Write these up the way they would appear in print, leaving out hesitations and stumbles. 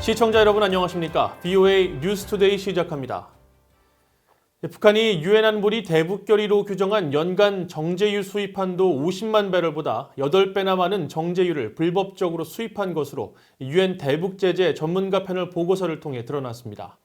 시청자 여러분 안녕하십니까? VOA 뉴스투데이 시작합니다. 북한이 유엔 안보리 대북 결의로 규정한 연간 정제유 수입 한도 50만 배럴보다 8배나 많은 정제유를 불법적으로 수입한 것으로 유엔 대북 제재 전문가 패널 보고서를 통해 드러났습니다.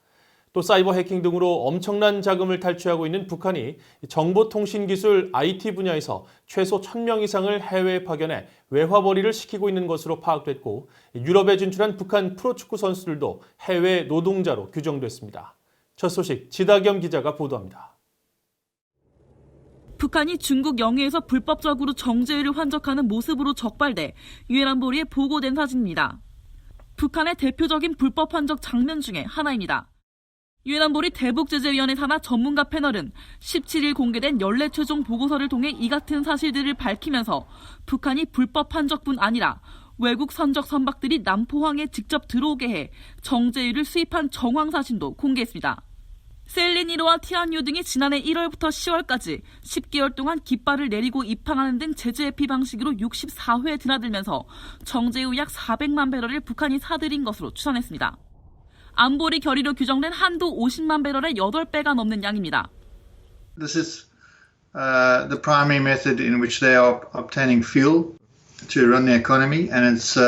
또 사이버 해킹 등으로 엄청난 자금을 탈취하고 있는 북한이 정보통신기술 IT 분야에서 최소 1,000명 이상을 해외에 파견해 외화벌이를 시키고 있는 것으로 파악됐고 유럽에 진출한 북한 프로축구 선수들도 해외 노동자로 규정됐습니다. 첫 소식 지다겸 기자가 보도합니다. 북한이 중국 영해에서 불법적으로 정제유를 환적하는 모습으로 적발돼 유엔 안보리에 보고된 사진입니다. 북한의 대표적인 불법 환적 장면 중에 하나입니다. 유엔 안보리 대북제재위원회 산하 전문가 패널은 17일 공개된 연례 최종 보고서를 통해 이 같은 사실들을 밝히면서 북한이 불법 환적뿐 아니라 외국 선적 선박들이 남포항에 직접 들어오게 해 정제유를 수입한 정황 사진도 공개했습니다. 셀리니로와 티안유 등이 지난해 1월부터 10월까지 10개월 동안 깃발을 내리고 입항하는 등 제재 회피 방식으로 64회 드나들면서 정제유 약 400만 배럴을 북한이 사들인 것으로 추산했습니다. 안보리 결의로 규정된 한도 50만 배럴의 8배가 넘는 양입니다. This is the primary method in which they are obtaining fuel to run the economy, and it's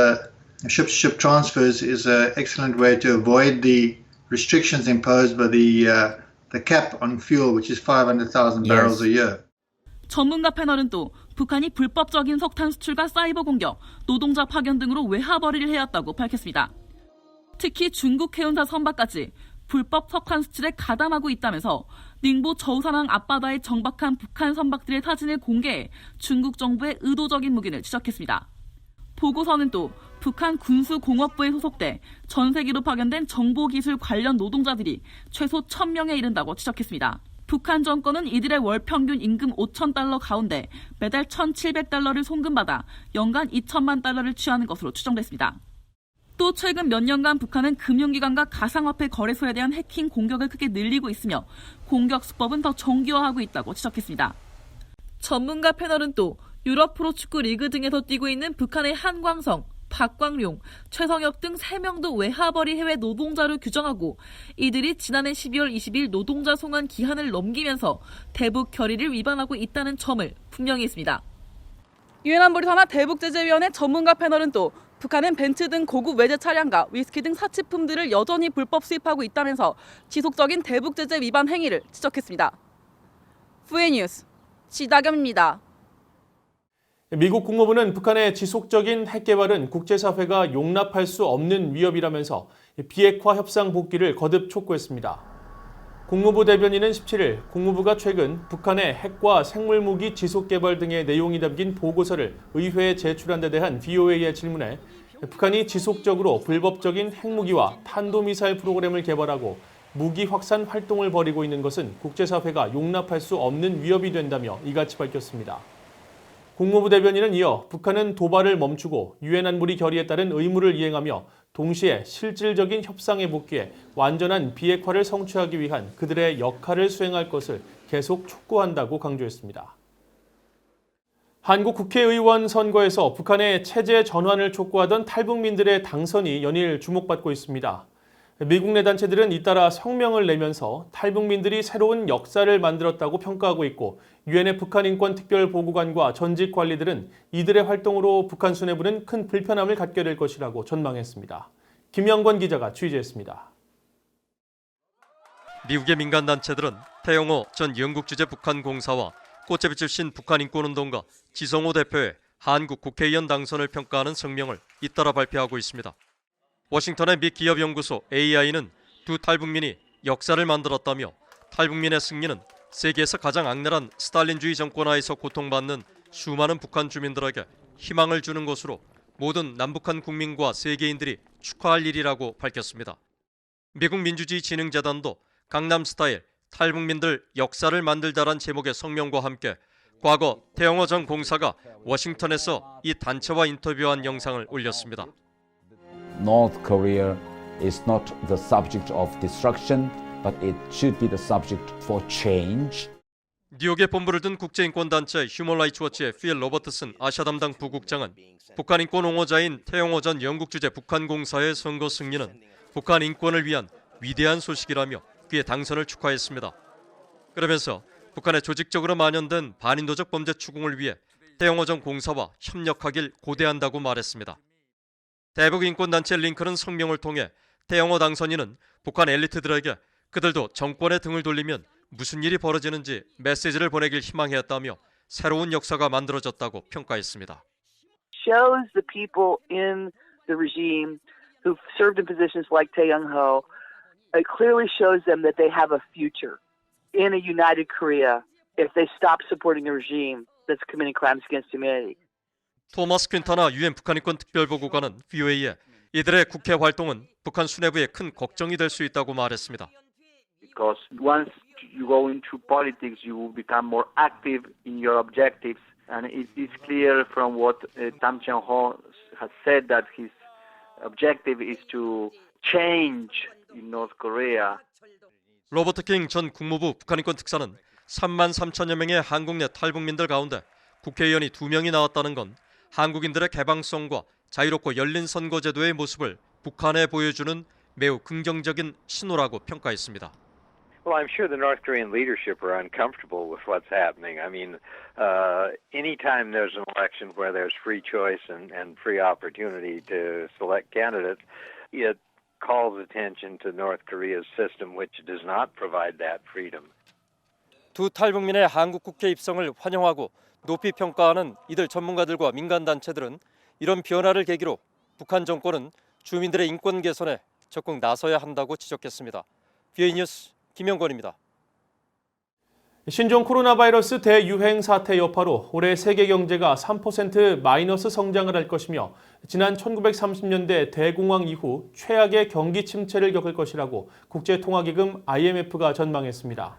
ship-to-ship transfers is an excellent way to avoid the restrictions imposed by the cap on fuel, which is 500,000 barrels a year. 전문가 패널은 또 북한이 불법적인 석탄 수출과 사이버 공격, 노동자 파견 등으로 외화벌이를 해왔다고 밝혔습니다. 특히 중국 해운사 선박까지 불법 석탄 수출에 가담하고 있다면서 닝보 저우산항 앞바다에 정박한 북한 선박들의 사진을 공개해 중국 정부의 의도적인 묵인을 지적했습니다. 보고서는 또 북한 군수공업부에 소속돼 전 세계로 파견된 정보기술 관련 노동자들이 최소 1,000명에 이른다고 지적했습니다. 북한 정권은 이들의 월 평균 임금 5,000달러 가운데 매달 1,700달러를 송금받아 연간 2천만 달러를 취하는 것으로 추정됐습니다. 또 최근 몇 년간 북한은 금융기관과 가상화폐 거래소에 대한 해킹 공격을 크게 늘리고 있으며 공격 수법은 더 정교화하고 있다고 지적했습니다. 전문가 패널은 또 유럽 프로축구 리그 등에서 뛰고 있는 북한의 한광성, 박광룡, 최성혁 등 3명도 외화벌이 해외 노동자로 규정하고 이들이 지난해 12월 20일 노동자 송환 기한을 넘기면서 대북 결의를 위반하고 있다는 점을 분명히 했습니다. 유엔 안보리 산하 대북제재위원회 전문가 패널은 또 북한은 벤츠 등 고급 외제 차량과 위스키 등 사치품들을 여전히 불법 수입하고 있다면서 지속적인 대북제재 위반 행위를 지적했습니다. VOA 뉴스 지다겸입니다. 미국 국무부는 북한의 지속적인 핵 개발은 국제사회가 용납할 수 없는 위협이라면서 비핵화 협상 복귀를 거듭 촉구했습니다. 국무부 대변인은 17일 국무부가 최근 북한의 핵과 생물무기 지속개발 등의 내용이 담긴 보고서를 의회에 제출한 데 대한 VOA의 질문에 북한이 지속적으로 불법적인 핵무기와 탄도미사일 프로그램을 개발하고 무기 확산 활동을 벌이고 있는 것은 국제사회가 용납할 수 없는 위협이 된다며 이같이 밝혔습니다. 국무부 대변인은 이어 북한은 도발을 멈추고 유엔 안보리 결의에 따른 의무를 이행하며 동시에 실질적인 협상에 복귀해 완전한 비핵화를 성취하기 위한 그들의 역할을 수행할 것을 계속 촉구한다고 강조했습니다. 한국 국회의원 선거에서 북한의 체제 전환을 촉구하던 탈북민들의 당선이 연일 주목받고 있습니다. 미국 내 단체들은 잇따라 성명을 내면서 탈북민들이 새로운 역사를 만들었다고 평가하고 있고 유엔의 북한 인권 특별보고관과 전직 관리들은 이들의 활동으로 북한 수뇌부는 큰 불편함을 갖게 될 것이라고 전망했습니다. 김영권 기자가 취재했습니다. 미국의 민간단체들은 태영호 전 영국 주재 북한 공사와 꽃제비 출신 북한 인권운동가 지성호 대표의 한국 국회의원 당선을 평가하는 성명을 잇따라 발표하고 있습니다. 워싱턴의 미 기업연구소 AI는 두 탈북민이 역사를 만들었다며 탈북민의 승리는 세계에서 가장 악랄한 스탈린주의 정권 하에서 고통받는 수많은 북한 주민들에게 희망을 주는 것으로 모든 남북한 국민과 세계인들이 축하할 일이라고 밝혔습니다. 미국 민주주의진흥재단도 강남스타일 탈북민들 역사를 만들자란 제목의 성명과 함께 과거 태영호 전 공사가 워싱턴에서 이 단체와 인터뷰한 영상을 올렸습니다. North Korea is not the subject of destruction, but it should be the subject for change. 뉴욕에 본부를 둔 국제인권단체 휴먼 라이츠 워치의 필 로버트슨 아시아 담당 부국장은 북한 인권 옹호자인 태영호 전 영국 주재 북한 공사의 선거 승리는 북한 인권을 위한 위대한 소식이라며 그의 당선을 축하했습니다. 그러면서 북한에 조직적으로 만연된 반인도적 범죄 추궁을 위해 태영호 전 공사와 협력하길 고대한다고 말했습니다. 대북 인권단체 링크는 성명을 통해 태영호 당선인은 북한 엘리트들에게 그들도 정권에 등을 돌리면 무슨 일이 벌어지는지 메시지를 보내길 희망했다며 새로운 역사가 만들어졌다고 평가했습니다. Shows the people in the regime who've served in positions like Tae Young-ho, it clearly shows them that they have a future in a united Korea if they stop supporting a regime that's committing crimes against humanity. 토마스 퀸타나 유엔 북한인권 특별보고관은 VOA에 이들의 국회 활동은 북한 수뇌부에 큰 걱정이 될 수 있다고 말했습니다. Because once you go into politics, you will become more active in your objectives. And it is clear from what Tam Chang-ho has said that his objective is to change in North Korea. 로버트 킹 전 국무부 북한인권 특사는 3만 3천여 명의 한국 내 탈북민들 가운데 국회의원이 2명이 나왔다는 건 한국인들의 개방성과 자유롭고 열린 선거제도의 모습을 북한에 보여주는 매우 긍정적인 신호라고 평가했습니다. Well, I'm sure the North Korean leadership are uncomfortable with what's happening. I mean, anytime there's an election where there's free choice and free opportunity to select candidates, it calls attention to North Korea's system, which does not provide that freedom. 두 탈북민의 한국 국회 입성을 환영하고 높이 평가하는 이들 전문가들과 민간단체들은 이런 변화를 계기로 북한 정권은 주민들의 인권 개선에 적극 나서야 한다고 지적했습니다. VOA 뉴스 김영권입니다. 신종 코로나 바이러스 대유행 사태 여파로 올해 세계 경제가 3% 마이너스 성장을 할 것이며 지난 1930년대 대공황 이후 최악의 경기 침체를 겪을 것이라고 국제통화기금 IMF가 전망했습니다.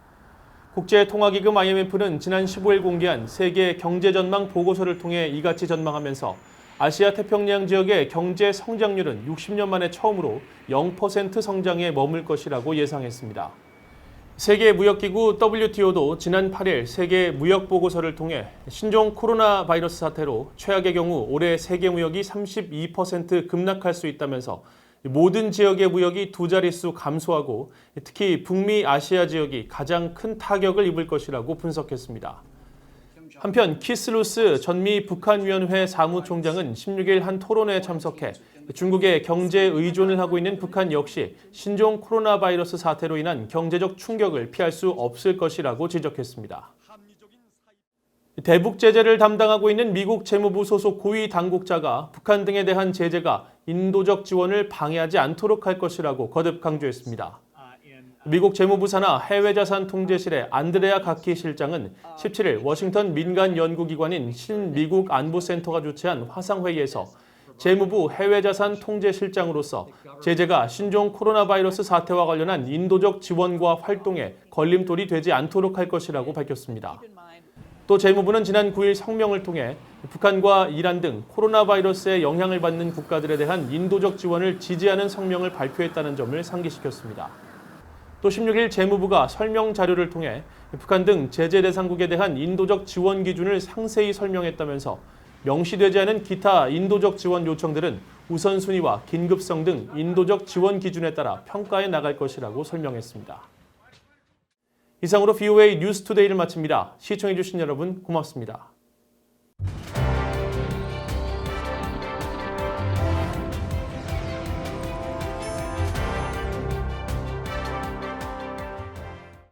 국제통화기금 IMF는 지난 15일 공개한 세계 경제전망 보고서를 통해 이같이 전망하면서 아시아 태평양 지역의 경제 성장률은 60년 만에 처음으로 0% 성장에 머물 것이라고 예상했습니다. 세계무역기구 WTO도 지난 8일 세계 무역 보고서를 통해 신종 코로나 바이러스 사태로 최악의 경우 올해 세계 무역이 32% 급락할 수 있다면서 모든 지역의 무역이 두 자릿수 감소하고 특히 북미 아시아 지역이 가장 큰 타격을 입을 것이라고 분석했습니다. 한편 키슬루스 전미 북한위원회 사무총장은 16일 한 토론회에 참석해 중국의 경제 의존을 하고 있는 북한 역시 신종 코로나 바이러스 사태로 인한 경제적 충격을 피할 수 없을 것이라고 지적했습니다. 대북 제재를 담당하고 있는 미국 재무부 소속 고위 당국자가 북한 등에 대한 제재가 인도적 지원을 방해하지 않도록 할 것이라고 거듭 강조했습니다. 미국 재무부 산하 해외자산 통제실의 안드레아 가키 실장은 17일 워싱턴 민간 연구기관인 신미국 안보센터가 주최한 화상회의에서 재무부 해외자산 통제실장으로서 제재가 신종 코로나 바이러스 사태와 관련한 인도적 지원과 활동에 걸림돌이 되지 않도록 할 것이라고 밝혔습니다. 또 재무부는 지난 9일 성명을 통해 북한과 이란 등 코로나 바이러스의 영향을 받는 국가들에 대한 인도적 지원을 지지하는 성명을 발표했다는 점을 상기시켰습니다. 또 16일 재무부가 설명 자료를 통해 북한 등 제재 대상국에 대한 인도적 지원 기준을 상세히 설명했다면서 명시되지 않은 기타 인도적 지원 요청들은 우선순위와 긴급성 등 인도적 지원 기준에 따라 평가해 나갈 것이라고 설명했습니다. 이상으로 VOA 뉴스투데이를 마칩니다. 시청해주신 여러분 고맙습니다.